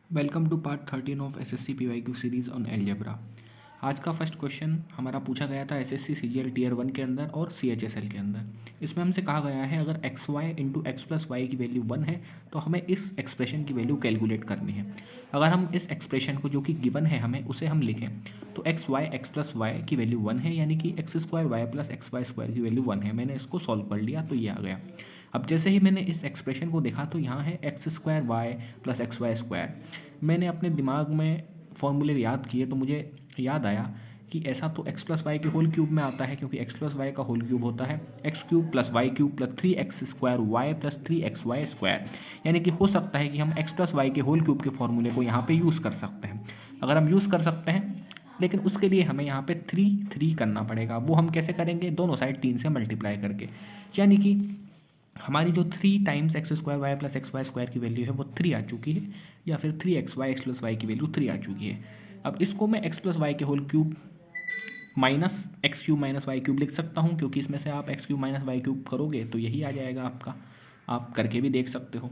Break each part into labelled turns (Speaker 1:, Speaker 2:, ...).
Speaker 1: Welcome to part 13 of SSC PYQ series on algebra. आज का first question हमारा पूछा गया था एसएससी सीजीएल टीयर 1 के अंदर और सीएचएसएल के अंदर। इसमें हमसे कहा गया है अगर X Y into X plus Y की वैल्यू 1 है तो हमें इस एक्सप्रेशन की वैल्यू कैलकुलेट करनी है। अगर हम इस एक्सप्रेशन को जो कि गिवन है हमें उसे हम लिखें तो एक्स प्लस वाई की वैल्यू 1 है, यानी कि X square Y plus x Y square की वैल्यू 1 है। मैंने इसको सॉल्व कर लिया तो ये आ गया। अब जैसे ही मैंने इस एक्सप्रेशन को देखा तो यहाँ है X square Y plus x Y square. मैंने अपने दिमाग में फॉर्मूले याद किए तो मुझे याद आया कि ऐसा तो एक्स प्लस वाई के होल क्यूब में आता है, क्योंकि एक्स प्लस वाई का होल क्यूब होता है x cube plus y cube plus 3x square Y plus 3xy square. यानी कि हो सकता है कि हम एक्स प्लस वाई के होल क्यूब के फॉर्मूले को यहाँ पे यूज़ कर सकते हैं। अगर हम यूज़ कर सकते हैं, लेकिन उसके लिए हमें यहाँ पे 3 करना पड़ेगा। वो हम कैसे करेंगे? दोनों साइड 3 से मल्टीप्लाई करके। यानी कि हमारी जो 3 times x square Y plus x Y square की वैल्यू है वो 3 आ चुकी है, या फिर 3x y x plus Y की वैल्यू 3 आ चुकी है। अब इसको मैं एक्स प्लस वाई के whole cube minus x cube minus Y cube लिख सकता हूँ, क्योंकि इसमें से आप x cube minus Y cube करोगे तो यही आ जाएगा आपका। आप करके भी देख सकते हो।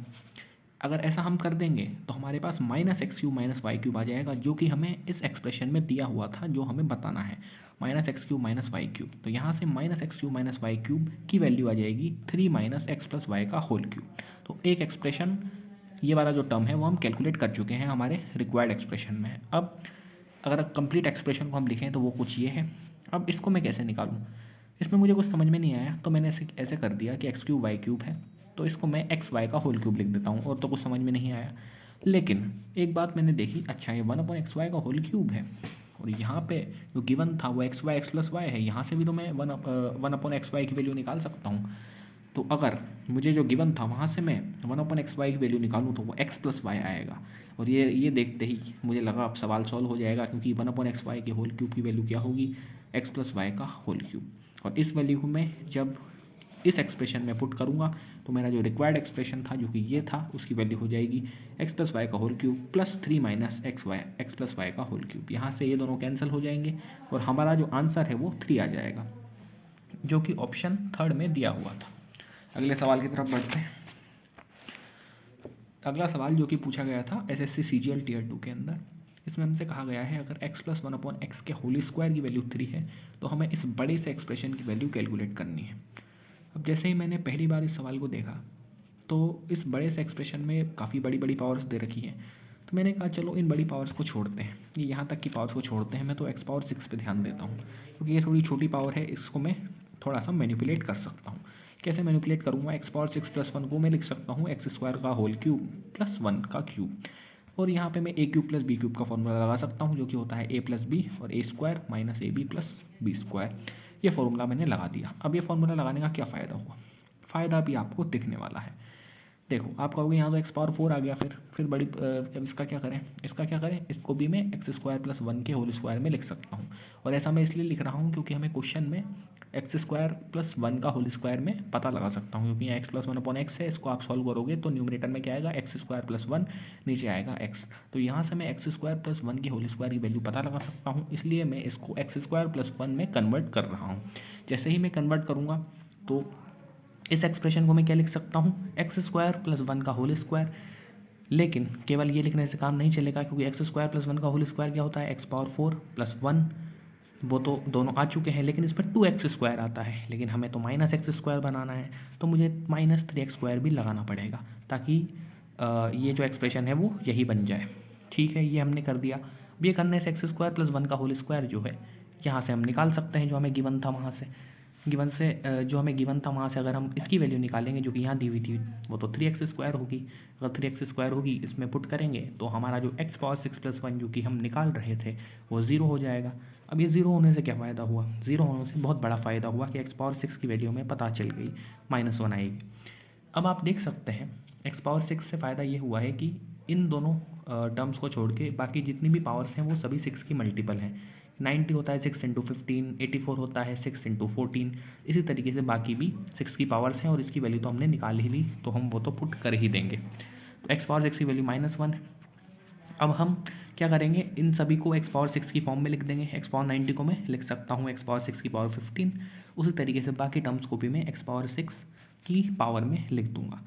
Speaker 1: अगर ऐसा हम कर देंगे तो हमारे पास minus x cube minus Y cube आ जाएगा, जो कि हमें इस एक्सप्रेशन में दिया हुआ था, जो हमें बताना है minus x cube minus Y cube. तो यहाँ से minus x cube minus Y cube की वैल्यू आ जाएगी 3 माइनस एक्स प्लस वाई का होल क्यूब। तो एक एक्सप्रेशन, ये वाला जो टर्म है वो हम कैलकुलेट कर चुके हैं हमारे रिक्वायर्ड एक्सप्रेशन में। अब अगर कंप्लीट एक्सप्रेशन को हम लिखें तो वो कुछ ये है। अब इसको मैं कैसे निकालूँ? इसमें मुझे कुछ समझ में नहीं आया, तो मैंने ऐसे कर दिया कि एक्स क्यूब वाई क्यूब है तो इसको मैं एक्स वाई का होल क्यूब लिख देता हूँ, और तो कुछ समझ में नहीं आया। लेकिन एक बात मैंने देखी, अच्छा ये 1/xy का होल क्यूब है, और यहाँ पे जो गिवन था वो x y x plus y है। यहाँ से भी तो मैं 1/xy की वैल्यू निकाल सकता हूँ। तो अगर मुझे जो गिवन था वहाँ से मैं 1/xy की वैल्यू निकालूँ तो वो x प्लस वाई आएगा। और ये देखते ही मुझे लगा अब सवाल सॉल्व हो जाएगा, क्योंकि 1/xy के होल क्यूब की वैल्यू क्या होगी? x प्लस वाई का होल क्यूब। और इस वैल्यू को मैं जब इस एक्सप्रेशन में पुट करूँगा तो मेरा जो रिक्वायर्ड एक्सप्रेशन था, जो कि ये था, उसकी वैल्यू हो जाएगी एक्स प्लस वाई का whole cube plus 3 minus x plus y का होल क्यूब। यहाँ से ये दोनों कैंसिल हो जाएंगे और हमारा जो आंसर है वो 3 आ जाएगा, जो कि ऑप्शन 3 में दिया हुआ था। अगले सवाल की तरफ बढ़ते हैं। अगला सवाल जो कि पूछा गया था एसएससी सीजीएल टीयर 2 के अंदर, इसमें हमसे कहा गया है अगर x प्लस 1/x के होल स्क्वायर की वैल्यू 3 है तो हमें इस बड़े से एक्सप्रेशन की वैल्यू कैलकुलेट करनी है। अब जैसे ही मैंने पहली बार इस सवाल को देखा तो इस बड़े से एक्सप्रेशन में काफ़ी बड़ी बड़ी पावर्स दे रखी हैं, तो मैंने कहा चलो इन बड़ी पावर्स को छोड़ते हैं, ये यहाँ तक की पावर्स को छोड़ते हैं। मैं तो x पावर 6 पे ध्यान देता हूँ, क्योंकि ये थोड़ी छोटी पावर है, इसको मैं थोड़ा सा मैनिपुलेट कर सकता हूँ। कैसे मैनिपुलेट करूँगा? एक्स पावर 6 प्लस 1 को मैं लिख सकता हूँ एक्स स्क्वायर का होल क्यूब प्लस 1 का क्यूब, और यहाँ पे मैं ए क्यूब प्लस बी क्यूब का फॉर्मूला लगा सकता हूँ, जो कि होता है ए प्लस बी और A square minus A B plus B square. ये फॉर्मूला मैंने लगा दिया। अब ये फॉर्मूला लगाने का क्या फ़ायदा हुआ? फ़ायदा भी आपको दिखने वाला है। देखो, आप कहोगे यहाँ तो एक्स पावर 4 आ गया, फिर बड़ी अब इसका क्या करें? इसको भी मैं एक्स स्क्वायर प्लस 1 के होल स्क्वायर में लिख सकता हूँ। और ऐसा मैं इसलिए लिख रहा हूँ क्योंकि हमें क्वेश्चन में एक्स स्क्वायर प्लस 1 का होल स्क्वायर में पता लगा सकता हूँ, क्योंकि यहाँ एक्स प्लस 1/x है। इसको आप सॉल्व करोगे तो न्यूमरेटर में क्या आएगा? एक्स स्क्वायर प्लस 1, नीचे आएगा एक्स। तो यहाँ से मैं एक्स स्क्वायर प्लस 1 की होल स्क्वायर की वैल्यू पता लगा सकता हूँ, इसलिए मैं इसको एक्स स्क्वायर प्लस 1 में कन्वर्ट कर रहा हूँ। जैसे ही मैं कन्वर्ट करूँगा तो इस एक्सप्रेशन को मैं क्या लिख सकता हूँ? एक्स स्क्वायर प्लस 1 का होल स्क्वायर। लेकिन केवल ये लिखने से काम नहीं चलेगा, क्योंकि एक्स स्क्वायर प्लस 1 का होल स्क्वायर क्या होता है? X power 4 plus 1। वो तो दोनों आ चुके हैं, लेकिन इसमें 2x स्क्वायर आता है, लेकिन हमें तो माइनस एक्स स्क्वायर बनाना है, तो मुझे माइनस 3x स्क्वायर भी लगाना पड़ेगा, ताकि ये जो एक्सप्रेशन है वो यही बन जाए। ठीक है, ये हमने कर दिया। अब ये करने से एक्स स्क्वायर प्लस 1 का होल स्क्वायर जो है यहाँ से हम निकाल सकते हैं, जो हमें गिवन था वहाँ से। जो हमें गिवन था वहाँ से अगर हम इसकी वैल्यू निकालेंगे, जो कि यहाँ दी हुई थी, वो तो 3x स्क्वायर होगी। अगर 3x स्क्वायर होगी, इसमें पुट करेंगे तो हमारा जो x पावर 6 प्लस 1 जो कि हम निकाल रहे थे वो 0 हो जाएगा। अब ये 0 होने से क्या फ़ायदा हुआ? 0 होने से बहुत बड़ा फ़ायदा हुआ कि x पावर 6 की वैल्यू हमें पता चल गई, -1 आएगी। अब आप देख सकते हैं x पावर 6 से फ़ायदा ये हुआ है कि इन दोनों टर्म्स को छोड़ के बाकी जितनी भी पावर्स हैं वो सभी 6 की मल्टीपल हैं। 90 होता है 6 इंटू 15, 84 होता है 6 इंटू 14। इसी तरीके से बाकी भी 6 की पावर्स हैं, और इसकी वैल्यू तो हमने निकाल ही ली, तो हम वो तो पुट कर ही देंगे। तो एक्स पावर 6 की वैल्यू -1 है। अब हम क्या करेंगे? इन सभी को एक्स पावर 6 की फॉर्म में लिख देंगे। एक्स पावर 90 को मैं लिख सकता हूँ एक्स पावर 6 की पावर 15। उसी तरीके से बाकी टर्म्स को भी मैं एक्स पावर 6 की पावर में लिख दूंगा।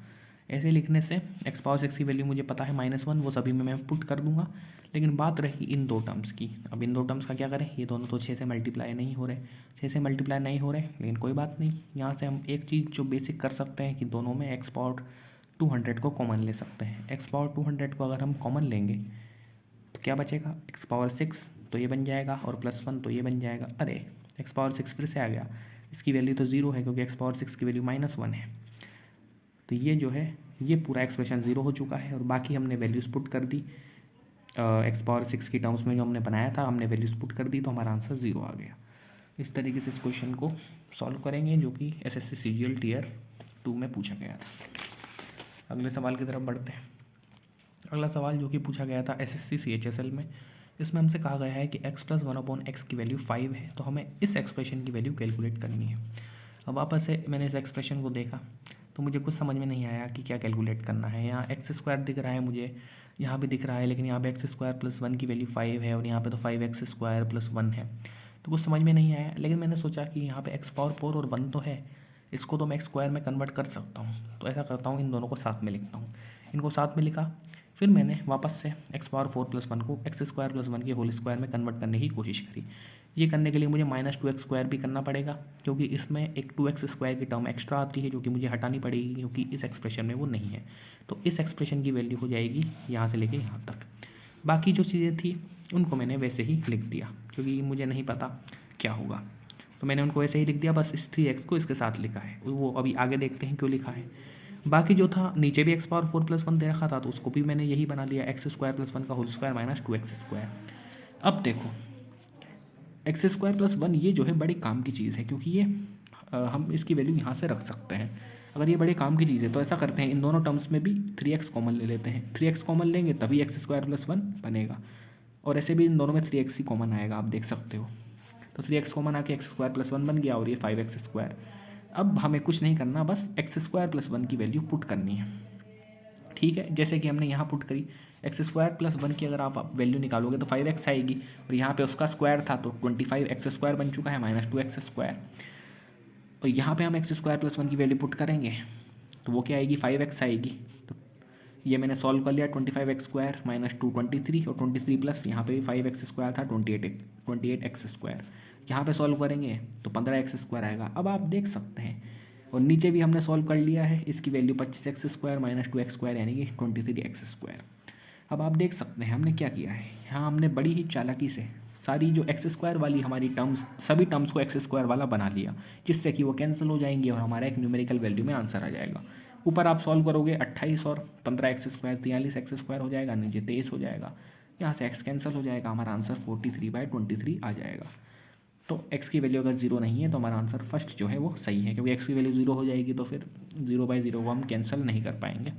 Speaker 1: ऐसे लिखने से एक्स पावर 6 की वैल्यू मुझे पता है -1, वो सभी में मैं पुट कर दूंगा। लेकिन बात रही इन दो टर्म्स की। अब इन दो टर्म्स का क्या करें, ये दोनों तो 6 से मल्टीप्लाई नहीं हो रहे, 6 से मल्टीप्लाई नहीं हो रहे, लेकिन कोई बात नहीं। यहाँ से हम एक चीज़ जो बेसिक कर सकते हैं कि दोनों में एक्स पावर 200 को कॉमन ले सकते हैं। एक्स पावर 200 को अगर हम कॉमन लेंगे तो क्या बचेगा, एक्स पावर 6 तो ये बन जाएगा और +1 तो ये बन जाएगा। अरे एक्स पावर 6 फिर से आ गया, इसकी वैल्यू तो 0 है क्योंकि एक्स पावर 6 की वैल्यू -1 है। तो ये जो है ये पूरा एक्सप्रेशन 0 हो चुका है और बाकी हमने वैल्यूज़ पुट कर दी। एक्स पावर 6 की टर्म्स में जो हमने बनाया था हमने वैल्यूज़ पुट कर दी तो हमारा आंसर 0 आ गया। इस तरीके से इस क्वेश्चन को सॉल्व करेंगे जो कि एसएससी सीजीएल टियर 2 में पूछा गया था। अगले सवाल की तरफ बढ़ते हैं। अगला सवाल जो कि पूछा गया था एसएससी सीएचएसएल में, इसमें हमसे कहा गया है कि x + 1/x की वैल्यू 5 है, तो हमें इस एक्सप्रेशन की वैल्यू कैलकुलेट करनी है। अब वापस से मैंने इस एक्सप्रेशन को देखा तो मुझे कुछ समझ में नहीं आया कि क्या कैलकुलेट करना है। यहाँ x² दिख रहा है मुझे, यहाँ भी दिख रहा है, लेकिन यहाँ पे x² + 1 की वैल्यू 5 है और यहाँ पे तो 5x² + 1 है, तो कुछ समझ में नहीं आया। लेकिन मैंने सोचा कि यहाँ पे x पावर 4 और 1 तो है, इसको तो मैं x² में कन्वर्ट कर सकता हूँ। तो ऐसा करता हूँ, इन दोनों को साथ में लिखता हूँ। इनको साथ में लिखा, फिर मैंने वापस से x पावर 4 + 1 को x² + 1 के होल स्क्वायर में कन्वर्ट करने की कोशिश करी। ये करने के लिए मुझे -2x² भी करना पड़ेगा क्योंकि इसमें एक 2x² की टर्म एक्स्ट्रा आती है जो कि मुझे हटानी पड़ेगी क्योंकि इस एक्सप्रेशन में वो नहीं है। तो इस एक्सप्रेशन की वैल्यू हो जाएगी यहाँ से लेके यहाँ तक। बाकी जो चीज़ें थी उनको मैंने वैसे ही लिख दिया क्योंकि मुझे नहीं पता क्या होगा, तो मैंने उनको वैसे ही लिख दिया। बस इस 3x को इसके साथ लिखा है, वो अभी आगे देखते हैं क्यों लिखा है। बाकी जो था नीचे भी x पावर 4 + 1 दे रखा था तो उसको भी मैंने यही बना लिया, x² + 1 का होल स्क्वायर -2x²। अब देखो x² + 1 ये जो है बड़े काम की चीज़ है क्योंकि ये हम इसकी वैल्यू यहाँ से रख सकते हैं। अगर ये बड़े काम की चीज़ है तो ऐसा करते हैं, इन दोनों टर्म्स में भी 3x कॉमन ले लेते हैं। 3x कॉमन लेंगे तभी x² + 1 बनेगा और ऐसे भी इन दोनों में 3x ही कॉमन आएगा, आप देख सकते हो। तो 3x कॉमन आके x² + 1 बन गया और ये 5x²। अब हमें कुछ नहीं करना, बस x² + 1 की वैल्यू पुट करनी है। ठीक है, जैसे कि हमने यहाँ पुट करी, x² + 1 की अगर आप वैल्यू निकालोगे तो 5x आएगी और यहाँ पे उसका स्क्वायर था तो 25x² बन चुका है -2x²। और यहाँ पे हम x² + 1 की वैल्यू पुट करेंगे तो वो क्या आएगी, 5x आएगी। तो ये मैंने सॉल्व कर लिया, 25x² -2 23 और 23 प्लस यहाँ पे भी 5x² था 28x²। यहाँ पे सॉल्व करेंगे तो 15x² आएगा। अब आप देख सकते हैं, और नीचे भी हमने सॉल्व कर लिया है, इसकी वैल्यू 25x² -2x² यानी कि 23x²। अब आप देख सकते हैं हमने क्या किया है, यहाँ हमने बड़ी ही चालाकी से सारी जो x² वाली हमारी टर्म्स, सभी टर्म्स को x² वाला बना लिया, जिससे कि वो कैंसिल हो जाएंगी और हमारा एक न्यूमेरिकल वैल्यू में आंसर आ जाएगा। ऊपर आप सॉल्व करोगे 28 और 15x² 43x² हो जाएगा, नीचे 23 हो जाएगा, यहाँ से x कैंसिल हो जाएगा, हमारा आंसर 43/23 आ जाएगा। तो x की वैल्यू अगर 0 नहीं है तो हमारा आंसर फर्स्ट जो है वो सही है, क्योंकि x की वैल्यू 0 हो जाएगी तो फिर 0/0 को हम कैंसिल नहीं कर पाएंगे,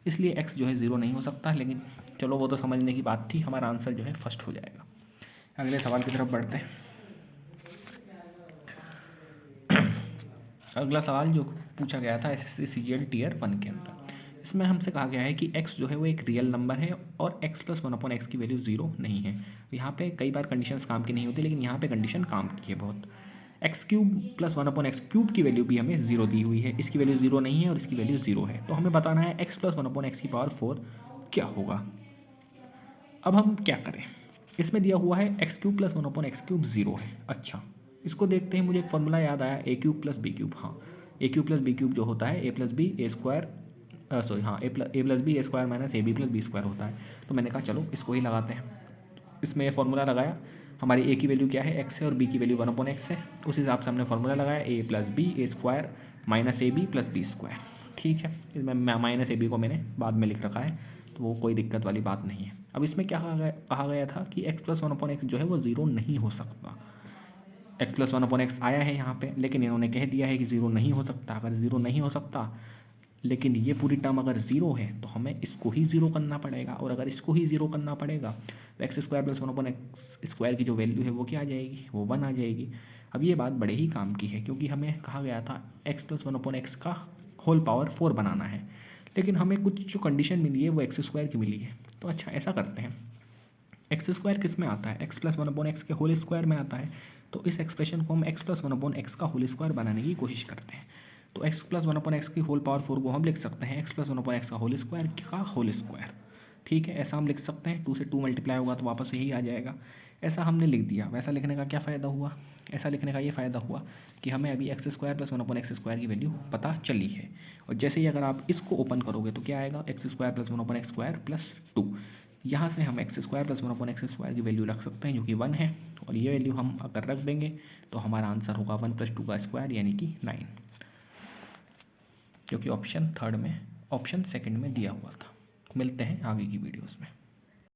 Speaker 1: इसलिए x जो है 0 नहीं हो सकता। लेकिन चलो वो तो समझने की बात थी, हमारा आंसर जो है फर्स्ट हो जाएगा। अगले सवाल की तरफ बढ़ते हैं। अगला सवाल जो पूछा गया था एसएससी सीजीएल टियर 1 के अंदर, इसमें हमसे कहा गया है कि x जो है वो एक रियल नंबर है और x + 1/x की वैल्यू 0 नहीं है। यहाँ पे कई बार कंडीशंस काम की नहीं होती, लेकिन यहाँ पे कंडीशन काम की है बहुत। x³ + 1/x³ की वैल्यू भी हमें 0 दी हुई है, इसकी वैल्यू 0 नहीं है और इसकी वैल्यू 0 है, तो हमें बताना है x + 1/x की पावर 4 क्या होगा। अब हम क्या करें, इसमें दिया हुआ है x³ + 1/x³ 0 है। अच्छा, इसको देखते ही मुझे एक फॉर्मूला याद आया, a³ + b³। हाँ, a³ + b³ जो होता है a + b a² सॉरी हाँ a + b a² - ab + b² होता है। तो मैंने कहा चलो इसको ही लगाते हैं। इसमें ये फार्मूला लगाया, हमारी a की वैल्यू क्या है x है और b की वैल्यू 1/x है, उस हिसाब से हमने फार्मूला लगाया a + b a² - ab + b²। ठीक है, इसमें -ab को मैंने बाद में लिख रखा है तो वो कोई दिक्कत वाली बात नहीं है। अब इसमें क्या कहा गया था कि x + 1/x जो है वो 0 नहीं हो सकता। x + 1/x आया है यहाँ पे, लेकिन इन्होंने कह दिया है कि 0 नहीं हो सकता। अगर 0 नहीं हो सकता, लेकिन ये पूरी टर्म अगर 0 है तो हमें इसको ही 0 करना पड़ेगा, और अगर इसको ही 0 करना पड़ेगा तो x² + 1/x² की जो वैल्यू है वो क्या आ जाएगी, वो 1 आ जाएगी। अब ये बात बड़े ही काम की है क्योंकि हमें कहा गया था x + 1/x का होल पावर 4 बनाना है, लेकिन हमें कुछ जो कंडीशन मिली है वो x² की मिली है। तो अच्छा ऐसा करते हैं, x² किस में आता है, x + 1/x के होल स्क्वायर में आता है, तो इस एक्सप्रेशन को हम x + 1/x का होल स्क्वायर बनाने की कोशिश करते हैं। तो x plus one upon x की होल पावर 4 को हम लिख सकते हैं x plus one upon x का होल स्क्वायर। ठीक है, ऐसा हम लिख सकते हैं। 2 से 2 मल्टीप्लाई होगा तो वापस यही आ जाएगा। ऐसा हमने लिख दिया। वैसा लिखने का क्या फ़ायदा हुआ? ऐसा लिखने का ये फ़ायदा हुआ कि हमें अभी x square plus one upon x square की वैल्यू पता चली है। और जैसे ही अगर आप इसको ओपन करोगे तो क्या आएगा? X square plus one upon x square plus 2। यहाँ से हम x square plus one upon x square की वैल्यू रख सकते हैं जो कि 1 है। और ये वैल्यू हम अगर रख देंगे तो हमारा आंसर होगा 1 + 2 का स्क्वायर यानी कि 9, जो कि ऑप्शन सेकंड में दिया हुआ था। मिलते हैं आगे की वीडियोज़ में।